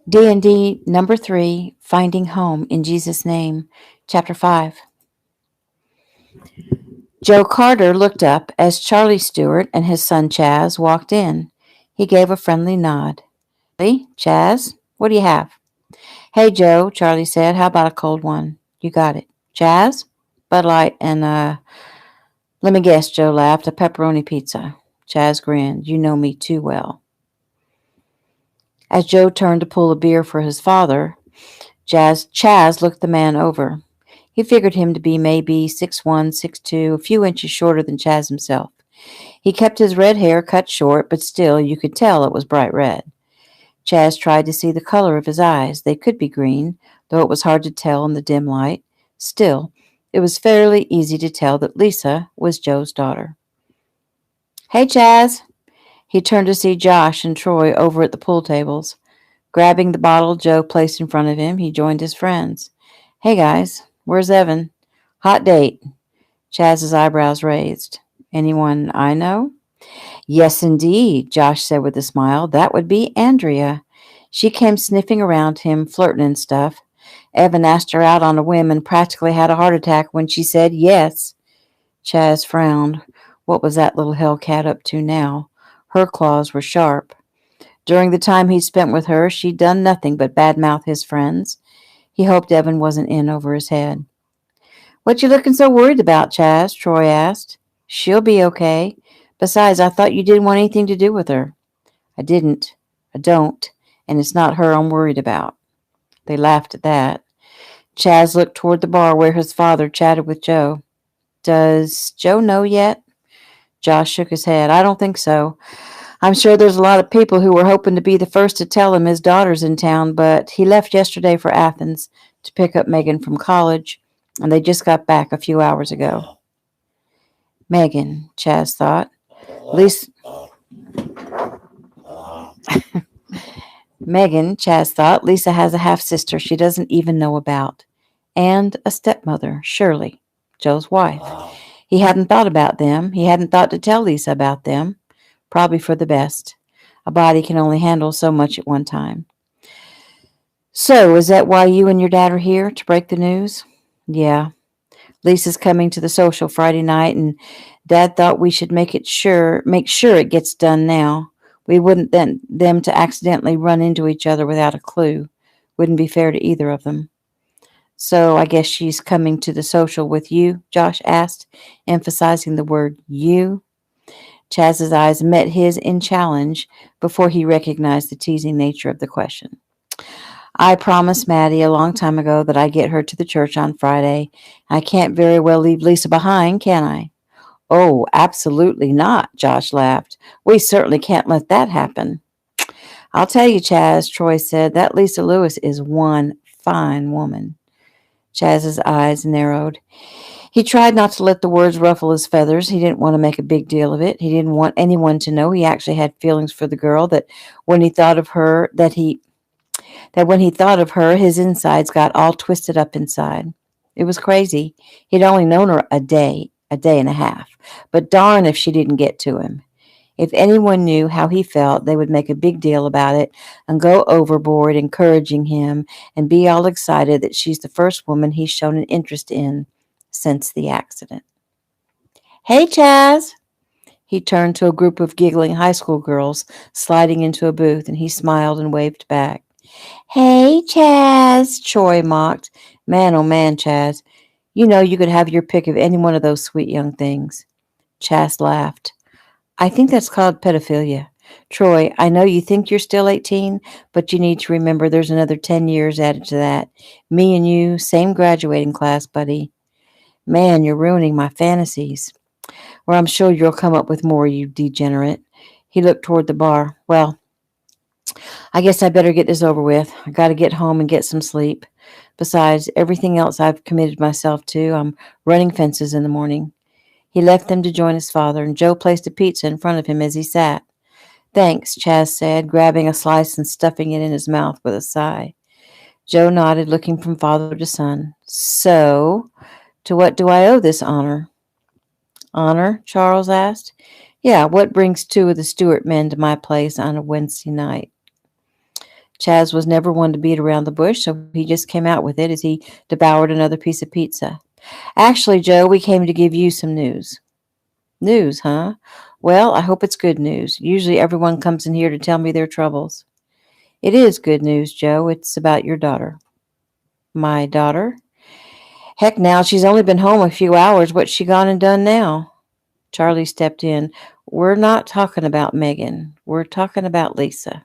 D&D number 3, Finding Home in Jesus' Name, Chapter 5. Joe Carter looked up as Charlie Stewart and his son Chaz walked in. He gave a friendly nod. Charlie, Chaz, what do you have? Hey, Joe, Charlie said. How about a cold one? You got it. Chaz? Bud Light and, let me guess, Joe laughed. A pepperoni pizza. Chaz grinned. You know me too well. As Joe turned to pull a beer for his father, Chaz looked the man over. He figured him to be maybe 6'1", 6'2", a few inches shorter than Chaz himself. He kept his red hair cut short, but still you could tell it was bright red. Chaz tried to see the color of his eyes. They could be green, though it was hard to tell in the dim light. Still, it was fairly easy to tell that Lisa was Joe's daughter. Hey, Chaz! He turned to see Josh and Troy over at the pool tables. Grabbing the bottle Joe placed in front of him, he joined his friends. Hey, guys, where's Evan? Hot date. Chaz's eyebrows raised. Anyone I know? Yes, indeed, Josh said with a smile. That would be Andrea. She came sniffing around him, flirting and stuff. Evan asked her out on a whim and practically had a heart attack when she said yes. Chaz frowned. What was that little hellcat up to now? Her claws were sharp. During the time he'd spent with her, she'd done nothing but badmouth his friends. He hoped Evan wasn't in over his head. What you looking so worried about, Chaz? Troy asked. She'll be okay. Besides, I thought you didn't want anything to do with her. I didn't. I don't. And it's not her I'm worried about. They laughed at that. Chaz looked toward the bar where his father chatted with Joe. Does Joe know yet? Josh shook his head. I don't think so. I'm sure there's a lot of people who were hoping to be the first to tell him his daughter's in town, but he left yesterday for Athens to pick up Megan from college, and they just got back a few hours ago. Megan, Chaz thought. Lisa, Megan, Chaz thought, Lisa has a half-sister she doesn't even know about. And a stepmother, Shirley, Joe's wife. He hadn't thought about them. He hadn't thought to tell Lisa about them. Probably for the best. A body can only handle so much at one time. So, is that why you and your dad are here, to break the news? Yeah. Lisa's coming to the social Friday night, and Dad thought we should make sure it gets done now. We wouldn't want them to accidentally run into each other without a clue. Wouldn't be fair to either of them. So I guess she's coming to the social with you? Josh asked, emphasizing the word you. Chaz's eyes met his in challenge before he recognized the teasing nature of the question. I promised Maddie a long time ago that I'd get her to the church on Friday. I can't very well leave Lisa behind, can I? Oh, absolutely not, Josh laughed. We certainly can't let that happen. I'll tell you, Chaz, Troy said, that Lisa Lewis is one fine woman. Chaz's eyes narrowed. He tried not to let the words ruffle his feathers. He didn't want to make a big deal of it. He didn't want anyone to know he actually had feelings for the girl, that when he thought of her, his insides got all twisted up inside. It was crazy. He'd only known her a day and a half. But darn if she didn't get to him. If anyone knew how he felt, they would make a big deal about it and go overboard encouraging him and be all excited that she's the first woman he's shown an interest in since the accident. Hey, Chaz! He turned to a group of giggling high school girls sliding into a booth, and he smiled and waved back. Hey, Chaz, Troy mocked. Man, oh man, Chaz. You know you could have your pick of any one of those sweet young things. Chaz laughed. I think that's called pedophilia. Troy, I know you think you're still 18, but you need to remember there's another 10 years added to that. Me and you, same graduating class, buddy. Man, you're ruining my fantasies. Or I'm sure you'll come up with more, you degenerate. He looked toward the bar. Well, I guess I better get this over with. I got to get home and get some sleep. Besides everything else I've committed myself to, I'm running fences in the morning. He left them to join his father, and Joe placed a pizza in front of him as he sat. Thanks, Chaz said, grabbing a slice and stuffing it in his mouth with a sigh. Joe nodded, looking from father to son. So, to what do I owe this honor? Honor? Charles asked. Yeah, what brings two of the Stewart men to my place on a Wednesday night? Chaz was never one to beat around the bush, so he just came out with it as he devoured another piece of pizza. Actually, Joe, we came to give you some news. News, huh? Well, I hope it's good news. Usually everyone comes in here to tell me their troubles. It is good news, Joe. It's about your daughter. My daughter? Heck now, she's only been home a few hours. What's she gone and done now? Charlie stepped in. We're not talking about Megan. We're talking about Lisa.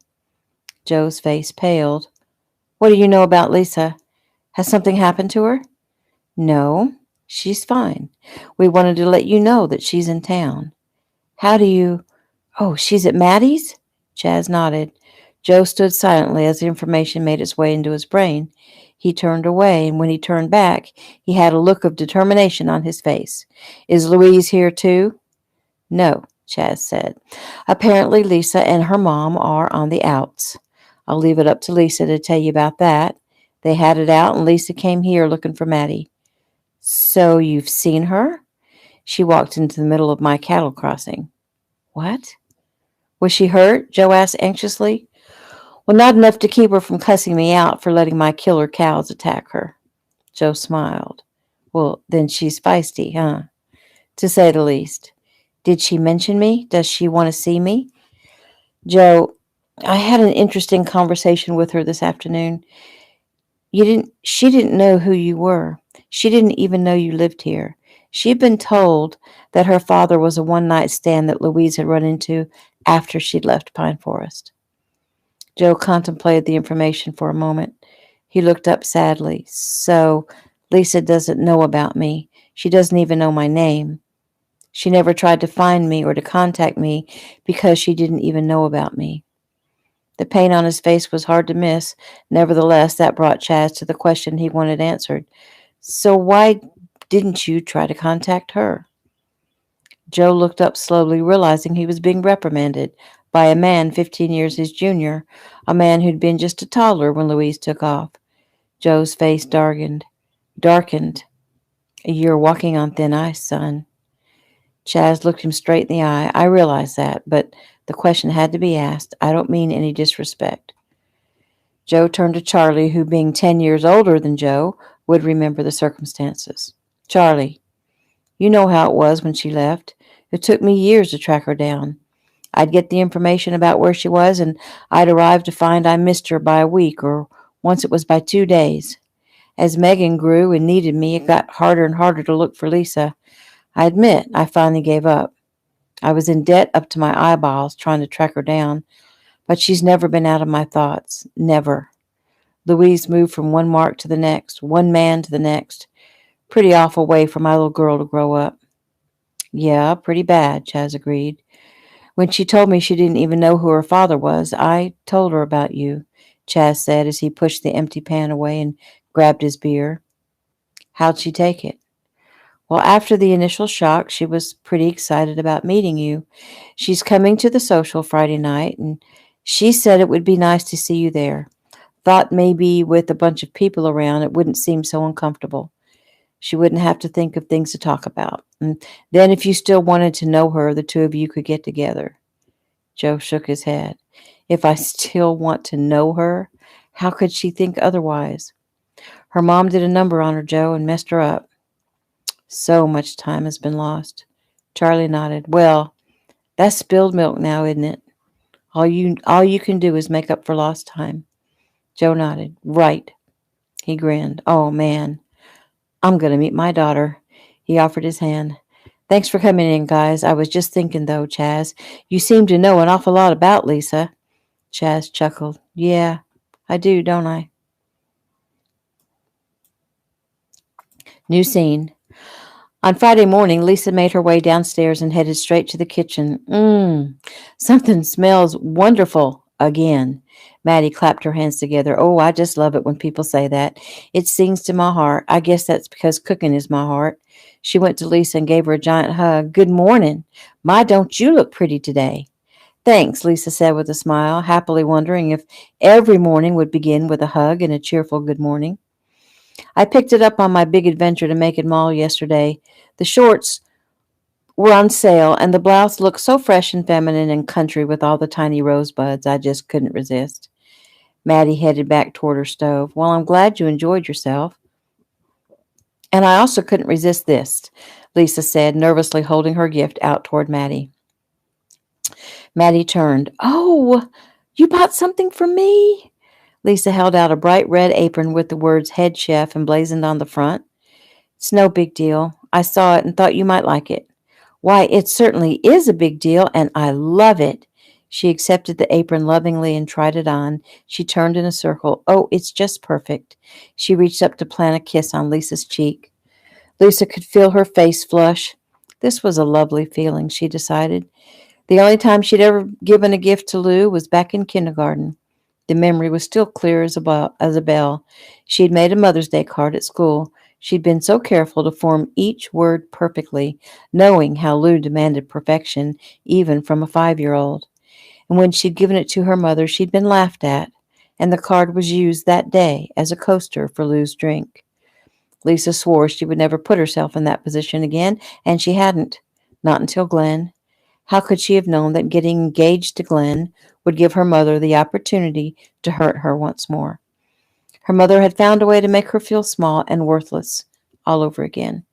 Joe's face paled. What do you know about Lisa? Has something happened to her? No, she's fine. We wanted to let you know that she's in town. How do you... Oh, she's at Maddie's? Chaz nodded. Joe stood silently as the information made its way into his brain. He turned away, and when he turned back, he had a look of determination on his face. Is Louise here too? No, Chaz said. Apparently Lisa and her mom are on the outs. I'll leave it up to Lisa to tell you about that. They had it out, and Lisa came here looking for Maddie. So you've seen her? She walked into the middle of my cattle crossing. What? Was she hurt? Joe asked anxiously. Well, not enough to keep her from cussing me out for letting my killer cows attack her. Joe smiled. Well, then she's feisty, huh? To say the least. Did she mention me? Does she want to see me? Joe, I had an interesting conversation with her this afternoon. She didn't know who you were. She didn't even know you lived here. She'd been told that her father was a one-night stand that Louise had run into after she'd left Pine Forest. Joe contemplated the information for a moment. He looked up sadly. So, Lisa doesn't know about me. She doesn't even know my name. She never tried to find me or to contact me because she didn't even know about me. The pain on his face was hard to miss. Nevertheless, that brought Chaz to the question he wanted answered. So why didn't you try to contact her? Joe looked up slowly, realizing he was being reprimanded by a man 15 years his junior, a man who'd been just a toddler when Louise took off. Joe's face darkened. You're walking on thin ice, son. Chaz looked him straight in the eye. I realize that, but the question had to be asked. I don't mean any disrespect. Joe turned to Charlie, who, being 10 years older than Joe, would remember the circumstances. Charlie, you know how it was when she left. It took me years to track her down. I'd get the information about where she was, and I'd arrive to find I missed her by a week, or once it was by 2 days. As Megan grew and needed me, it got harder and harder to look for Lisa. I admit, I finally gave up. I was in debt up to my eyeballs trying to track her down, but she's never been out of my thoughts. Never. Louise moved from one mark to the next, one man to the next. Pretty awful way for my little girl to grow up. Yeah, pretty bad, Chaz agreed. When she told me she didn't even know who her father was, I told her about you, Chaz said as he pushed the empty pan away and grabbed his beer. How'd she take it? Well, after the initial shock, she was pretty excited about meeting you. She's coming to the social Friday night, and she said it would be nice to see you there. Thought maybe with a bunch of people around, it wouldn't seem so uncomfortable. She wouldn't have to think of things to talk about. And then if you still wanted to know her, the two of you could get together. Joe shook his head. If I still want to know her, how could she think otherwise? Her mom did a number on her, Joe, and messed her up. So much time has been lost. Charlie nodded. Well, that's spilled milk now, isn't it? All you can do is make up for lost time. Joe nodded. Right. He grinned. Oh, man. I'm going to meet my daughter. He offered his hand. Thanks for coming in, guys. I was just thinking, though, Chaz. You seem to know an awful lot about Lisa. Chaz chuckled. Yeah, I do, don't I? New scene. On Friday morning, Lisa made her way downstairs and headed straight to the kitchen. Something smells wonderful again. Maddie clapped her hands together. Oh, I just love it when people say that. It sings to my heart. I guess that's because cooking is my heart. She went to Lisa and gave her a giant hug. Good morning. My, don't you look pretty today? Thanks, Lisa said with a smile, happily wondering if every morning would begin with a hug and a cheerful good morning. I picked it up on my big adventure to Macon Mall yesterday. The shorts were on sale, and the blouse looked so fresh and feminine and country with all the tiny rosebuds. I just couldn't resist. Maddie headed back toward her stove. Well, I'm glad you enjoyed yourself. And I also couldn't resist this, Lisa said, nervously holding her gift out toward Maddie. Maddie turned. Oh, you bought something for me? Lisa held out a bright red apron with the words head chef emblazoned on the front. It's no big deal. I saw it and thought you might like it. Why, it certainly is a big deal, and I love it. She accepted the apron lovingly and tried it on. She turned in a circle. Oh, it's just perfect. She reached up to plant a kiss on Lisa's cheek. Lisa could feel her face flush. This was a lovely feeling, she decided. The only time she'd ever given a gift to Lou was back in kindergarten. The memory was still clear as a bell. She had made a Mother's Day card at school. She'd been so careful to form each word perfectly, knowing how Lou demanded perfection, even from a 5-year-old. And when she'd given it to her mother, she'd been laughed at, and the card was used that day as a coaster for Lou's drink. Lisa swore she would never put herself in that position again, and she hadn't. Not until Glenn. How could she have known that getting engaged to Glenn would give her mother the opportunity to hurt her once more? Her mother had found a way to make her feel small and worthless all over again.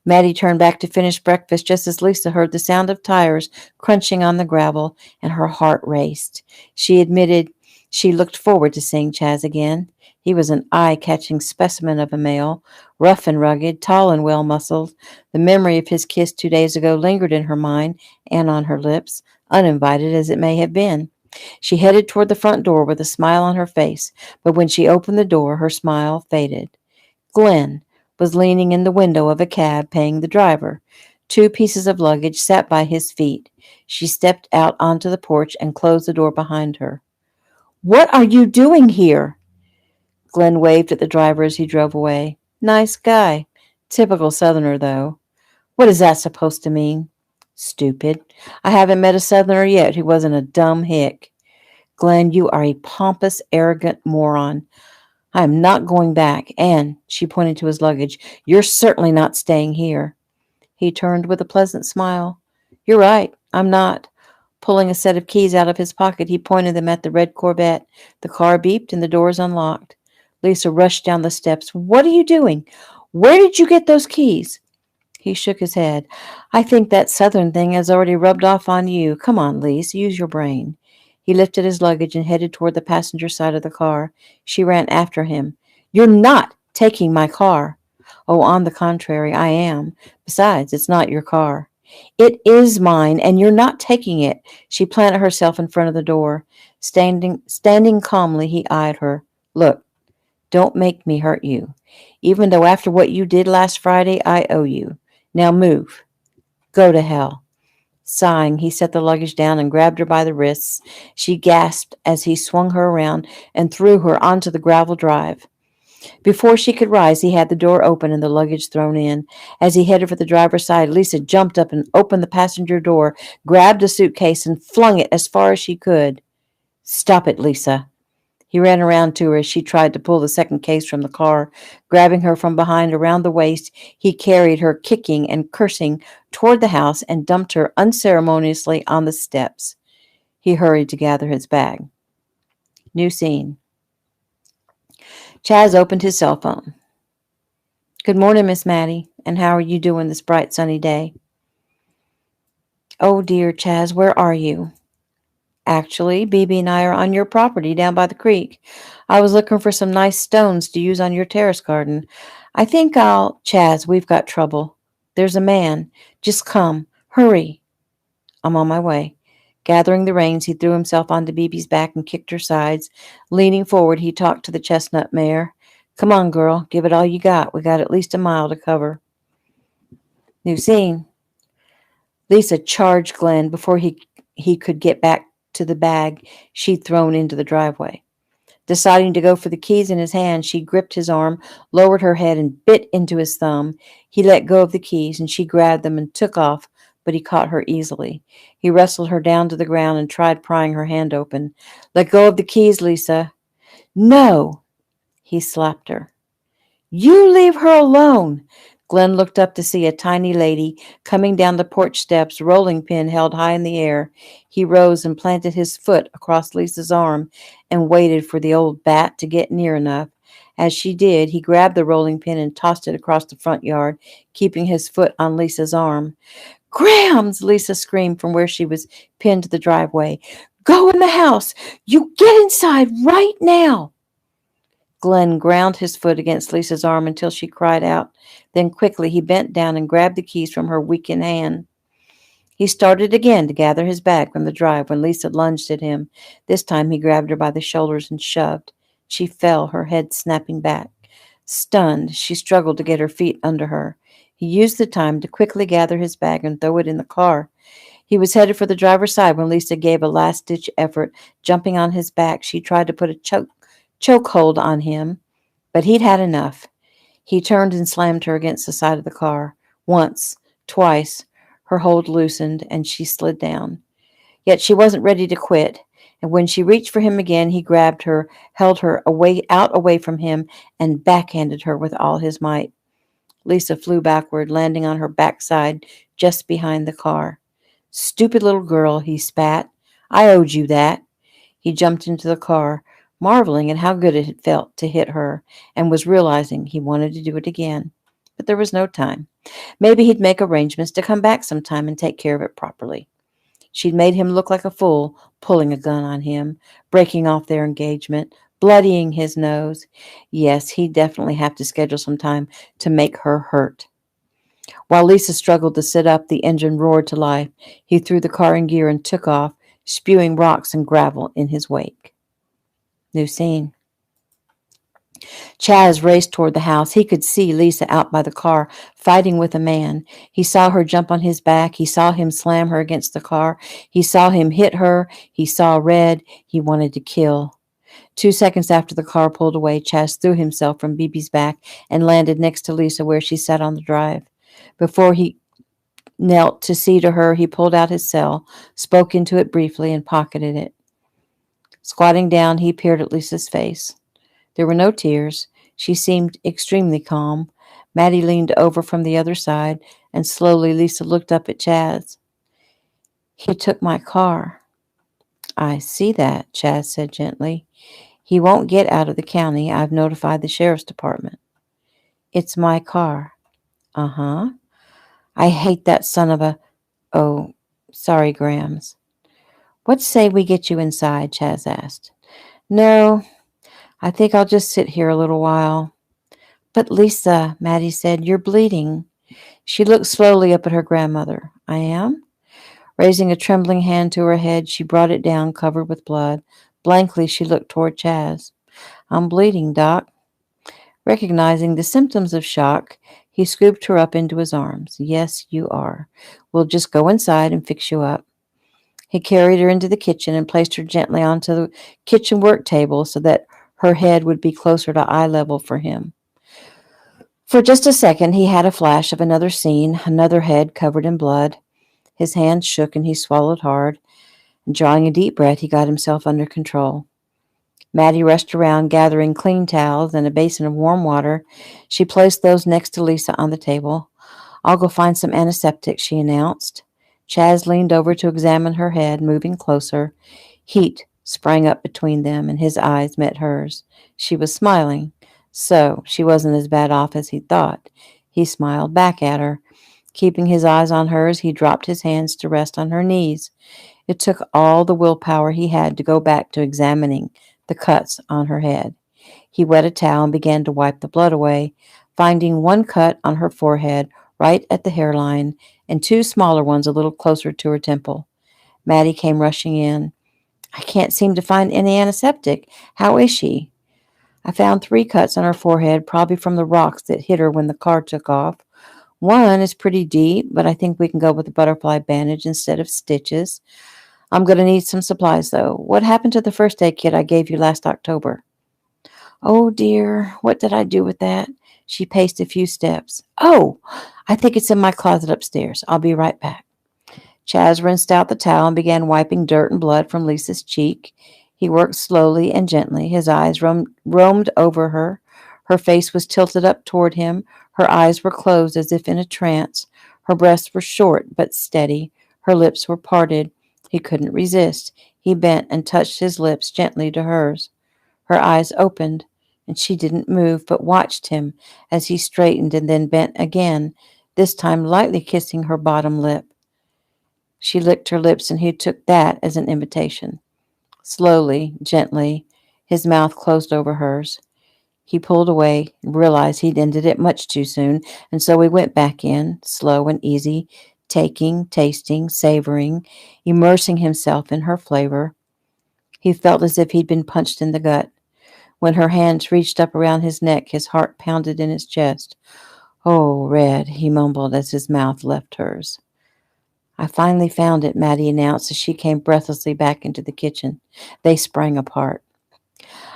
Maddie turned back to finish breakfast just as Lisa heard the sound of tires crunching on the gravel, and her heart raced. She admitted she looked forward to seeing Chaz again. He was an eye-catching specimen of a male, rough and rugged, tall and well-muscled. The memory of his kiss 2 days ago lingered in her mind and on her lips, uninvited as it may have been. She headed toward the front door with a smile on her face, but when she opened the door, her smile faded. Glenn was leaning in the window of a cab, paying the driver. 2 pieces of luggage sat by his feet. She stepped out onto the porch and closed the door behind her. What are you doing here? Glenn waved at the driver as he drove away. Nice guy. Typical Southerner, though. What is that supposed to mean? Stupid. I haven't met a Southerner yet who wasn't a dumb hick. Glenn, you are a pompous, arrogant moron. I am not going back, and, she pointed to his luggage, you're certainly not staying here. He turned with a pleasant smile. You're right, I'm not. Pulling a set of keys out of his pocket, he pointed them at the red Corvette. The car beeped and the doors unlocked. Lisa rushed down the steps. What are you doing? Where did you get those keys? He shook his head. I think that Southern thing has already rubbed off on you. Come on, Lise, use your brain. He lifted his luggage and headed toward the passenger side of the car. She ran after him. You're not taking my car. Oh, on the contrary, I am. Besides, it's not your car. It is mine, and you're not taking it. She planted herself in front of the door. Standing calmly, he eyed her. Look, don't make me hurt you. Even though after what you did last Friday, I owe you. Now move. Go to hell. Sighing, he set the luggage down and grabbed her by the wrists. She gasped as he swung her around and threw her onto the gravel drive. Before she could rise, he had the door open and the luggage thrown in. As he headed for the driver's side, Lisa jumped up and opened the passenger door, grabbed a suitcase, and flung it as far as she could. Stop it, Lisa. He ran around to her as she tried to pull the second case from the car. Grabbing her from behind around the waist, he carried her, kicking and cursing, toward the house and dumped her unceremoniously on the steps. He hurried to gather his bag. New scene. Chaz opened his cell phone. Good morning, Miss Maddie, and how are you doing this bright sunny day? Oh dear, Chaz, where are you? Actually, Bibi and I are on your property down by the creek. I was looking for some nice stones to use on your terrace garden. I think Chaz, we've got trouble. There's a man. Just come. Hurry. I'm on my way. Gathering the reins, he threw himself onto Bibi's back and kicked her sides. Leaning forward, he talked to the chestnut mare. Come on, girl. Give it all you got. We got at least a mile to cover. New scene. Lisa charged Glenn before he could get back to the bag she'd thrown into the driveway. Deciding to go for the keys in his hand, she gripped his arm, lowered her head, and bit into his thumb. He let go of the keys, and she grabbed them and took off, but he caught her easily. He wrestled her down to the ground and tried prying her hand open. Let go of the keys, Lisa. No! He slapped her. You leave her alone! Glenn looked up to see a tiny lady coming down the porch steps, rolling pin held high in the air. He rose and planted his foot across Lisa's arm and waited for the old bat to get near enough. As she did, he grabbed the rolling pin and tossed it across the front yard, keeping his foot on Lisa's arm. Grams! Lisa screamed from where she was pinned to the driveway. Go in the house! You get inside right now! Glenn ground his foot against Lisa's arm until she cried out. Then quickly he bent down and grabbed the keys from her weakened hand. He started again to gather his bag from the drive when Lisa lunged at him. This time he grabbed her by the shoulders and shoved. She fell, her head snapping back. Stunned, she struggled to get her feet under her. He used the time to quickly gather his bag and throw it in the car. He was headed for the driver's side when Lisa gave a last-ditch effort. Jumping on his back, she tried to put a chokehold on him, but he'd had enough. He turned and slammed her against the side of the car. Once, twice, her hold loosened and she slid down. Yet she wasn't ready to quit, and when she reached for him again, he grabbed her, held her away from him, and backhanded her with all his might. Lisa flew backward, landing on her backside just behind the car. Stupid little girl, he spat. I owed you that. He jumped into the car, marveling at how good it had felt to hit her, and was realizing he wanted to do it again. But there was no time. Maybe he'd make arrangements to come back sometime and take care of it properly. She'd made him look like a fool, pulling a gun on him, breaking off their engagement, bloodying his nose. Yes, he'd definitely have to schedule some time to make her hurt. While Lisa struggled to sit up, the engine roared to life. He threw the car in gear and took off, spewing rocks and gravel in his wake. New scene. Chaz raced toward the house. He could see Lisa out by the car, fighting with a man. He saw her jump on his back. He saw him slam her against the car. He saw him hit her. He saw red. He wanted to kill. 2 seconds after the car pulled away, Chaz threw himself from Bibi's back and landed next to Lisa where she sat on the drive. Before he knelt to see to her, he pulled out his cell, spoke into it briefly, and pocketed it. Squatting down, he peered at Lisa's face. There were no tears. She seemed extremely calm. Maddie leaned over from the other side, and slowly Lisa looked up at Chaz. He took my car. I see that, Chaz said gently. He won't get out of the county. I've notified the sheriff's department. It's my car. Uh-huh. I hate that son of a... Oh, sorry, Grams. What say we get you inside, Chaz asked. No, I think I'll just sit here a little while. But Lisa, Maddie said, you're bleeding. She looked slowly up at her grandmother. I am? Raising a trembling hand to her head, she brought it down, covered with blood. Blankly, she looked toward Chaz. I'm bleeding, Doc. Recognizing the symptoms of shock, he scooped her up into his arms. Yes, you are. We'll just go inside and fix you up. He carried her into the kitchen and placed her gently onto the kitchen work table so that her head would be closer to eye level for him. For just a second, he had a flash of another scene, another head covered in blood. His hands shook and he swallowed hard. And drawing a deep breath, he got himself under control. Maddie rushed around, gathering clean towels and a basin of warm water. She placed those next to Lisa on the table. I'll go find some antiseptic, she announced. Chaz leaned over to examine her head, moving closer. Heat sprang up between them, and his eyes met hers. She was smiling. So she wasn't as bad off as he thought. He smiled back at her. Keeping his eyes on hers, he dropped his hands to rest on her knees. It took all the willpower he had to go back to examining the cuts on her head. He wet a towel and began to wipe the blood away, finding one cut on her forehead right at the hairline and two smaller ones a little closer to her temple. Maddie came rushing in. I can't seem to find any antiseptic. How is she? I found 3 cuts on her forehead, probably from the rocks that hit her when the car took off. One is pretty deep, but I think we can go with a butterfly bandage instead of stitches. I'm going to need some supplies, though. What happened to the first aid kit I gave you last October? Oh, dear, what did I do with that? She paced a few steps. Oh, I think it's in my closet upstairs. I'll be right back. Chaz rinsed out the towel and began wiping dirt and blood from Lisa's cheek. He worked slowly and gently. His eyes roamed over her Her face was tilted up toward him. Her eyes were closed as if in a trance. Her breasts were short but steady. Her lips were parted. He couldn't resist. He bent and touched his lips gently to hers. Her eyes opened, and she didn't move, but watched him as he straightened and then bent again, this time lightly kissing her bottom lip. She licked her lips, and he took that as an invitation. Slowly, gently, his mouth closed over hers. He pulled away and realized he'd ended it much too soon, and so he went back in, slow and easy, taking, tasting, savoring, immersing himself in her flavor. He felt as if he'd been punched in the gut. When her hands reached up around his neck, his heart pounded in his chest. "Oh, Red," he mumbled as his mouth left hers. "I finally found it," Maddie announced as she came breathlessly back into the kitchen. They sprang apart.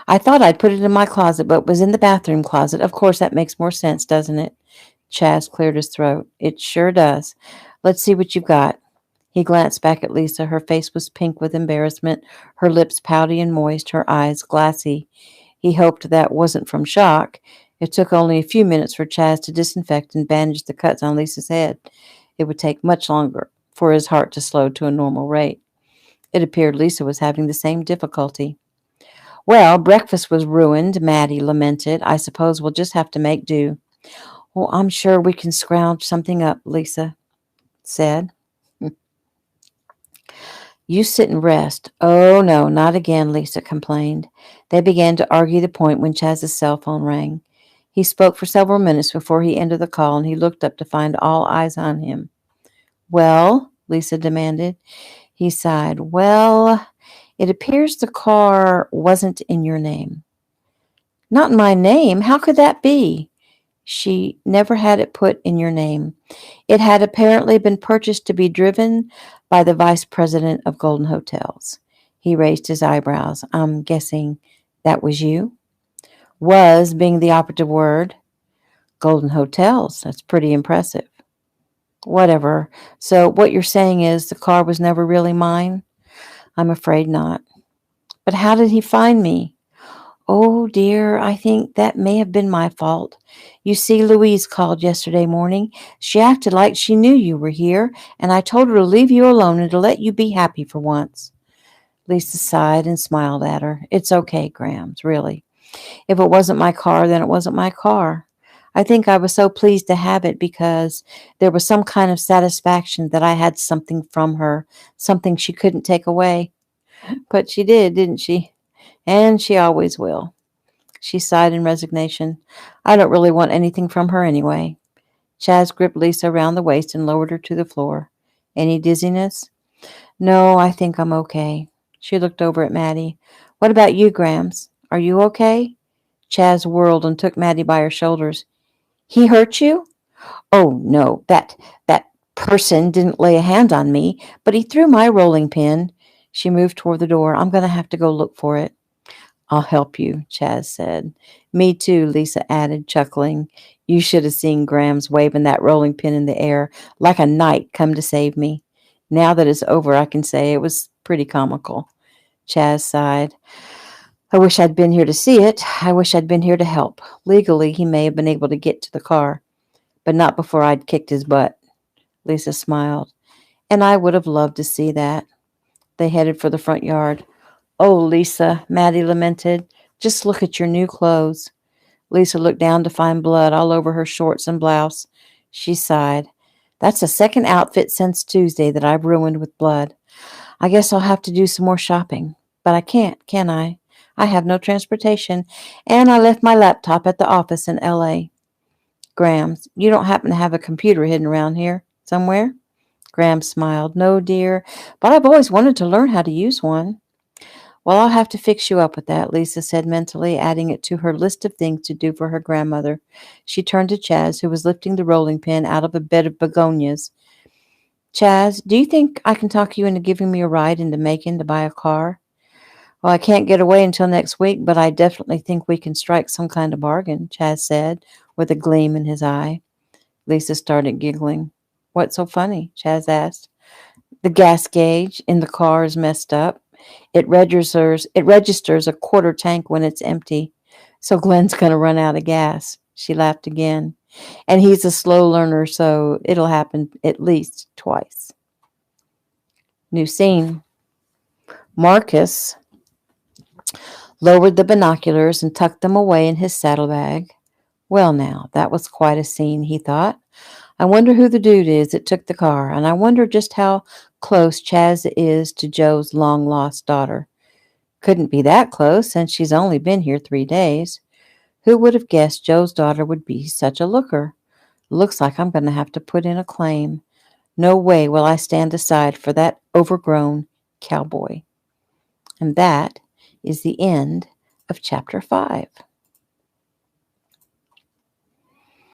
"I thought I'd put it in my closet, but it was in the bathroom closet. Of course, that makes more sense, doesn't it?" Chaz cleared his throat. "It sure does. Let's see what you've got." He glanced back at Lisa. Her face was pink with embarrassment, her lips pouty and moist, her eyes glassy. He hoped that wasn't from shock. It took only a few minutes for Chaz to disinfect and bandage the cuts on Lisa's head. It would take much longer for his heart to slow to a normal rate. It appeared Lisa was having the same difficulty. "Well, breakfast was ruined," Maddie lamented. "I suppose we'll just have to make do." "Well, I'm sure we can scrounge something up," Lisa said. "You sit and rest." "Oh, no, not again," Lisa complained. They began to argue the point when Chaz's cell phone rang. He spoke for several minutes before he ended the call, and he looked up to find all eyes on him. "Well?" Lisa demanded. He sighed. "Well, it appears the car wasn't in your name." "Not in my name? How could that be?" "She never had it put in your name. It had apparently been purchased to be driven by the vice president of Golden Hotels." He raised his eyebrows. "I'm guessing that was you?" "Was" being the operative word. "Golden Hotels. That's pretty impressive." "Whatever. So what you're saying is the car was never really mine?" "I'm afraid not." "But how did he find me?" "Oh, dear, I think that may have been my fault. You see, Louise called yesterday morning. She acted like she knew you were here, and I told her to leave you alone and to let you be happy for once." Lisa sighed and smiled at her. "It's okay, Grams, really. If it wasn't my car, then it wasn't my car. I think I was so pleased to have it because there was some kind of satisfaction that I had something from her, something she couldn't take away. But she did, didn't she? And she always will." She sighed in resignation. "I don't really want anything from her anyway." Chaz gripped Lisa around the waist and lowered her to the floor. "Any dizziness?" "No, I think I'm okay." She looked over at Maddie. "What about you, Grams? Are you okay?" Chaz whirled and took Maddie by her shoulders. "He hurt you?" "Oh, no, that person didn't lay a hand on me, but he threw my rolling pin." She moved toward the door. "I'm going to have to go look for it." "I'll help you," Chaz said. "Me too," Lisa added, chuckling. "You should have seen Grams waving that rolling pin in the air like a knight come to save me. Now that it's over, I can say it was pretty comical." Chaz sighed. "I wish I'd been here to see it. I wish I'd been here to help. Legally, he may have been able to get to the car, but not before I'd kicked his butt." Lisa smiled. "And I would have loved to see that." They headed for the front yard. "Oh, Lisa," Maddie lamented, "just look at your new clothes." Lisa looked down to find blood all over her shorts and blouse. She sighed. "That's the second outfit since Tuesday that I've ruined with blood. I guess I'll have to do some more shopping. But I can't, can I? I have no transportation, and I left my laptop at the office in L.A. Grams, you don't happen to have a computer hidden around here somewhere?" Graham smiled. "No, dear, but I've always wanted to learn how to use one." "Well, I'll have to fix you up with that," Lisa said mentally, adding it to her list of things to do for her grandmother. She turned to Chaz, who was lifting the rolling pin out of a bed of begonias. "Chaz, do you think I can talk you into giving me a ride into Macon to buy a car?" "Well, I can't get away until next week, but I definitely think we can strike some kind of bargain," Chaz said, with a gleam in his eye. Lisa started giggling. "What's so funny?" Chaz asked. "The gas gauge in the car is messed up. It registers a quarter tank when it's empty. So Glenn's going to run out of gas. She laughed again. And he's a slow learner, so it'll happen at least twice. New scene. Marcus lowered the binoculars and tucked them away in his saddlebag. Well, now, that was quite a scene, he thought. I wonder who the dude is that took the car, and I wonder just how close Chaz is to Joe's long-lost daughter. Couldn't be that close, since she's only been here 3 days. Who would have guessed Joe's daughter would be such a looker? Looks like I'm going to have to put in a claim. No way will I stand aside for that overgrown cowboy. And that is the end of chapter 5.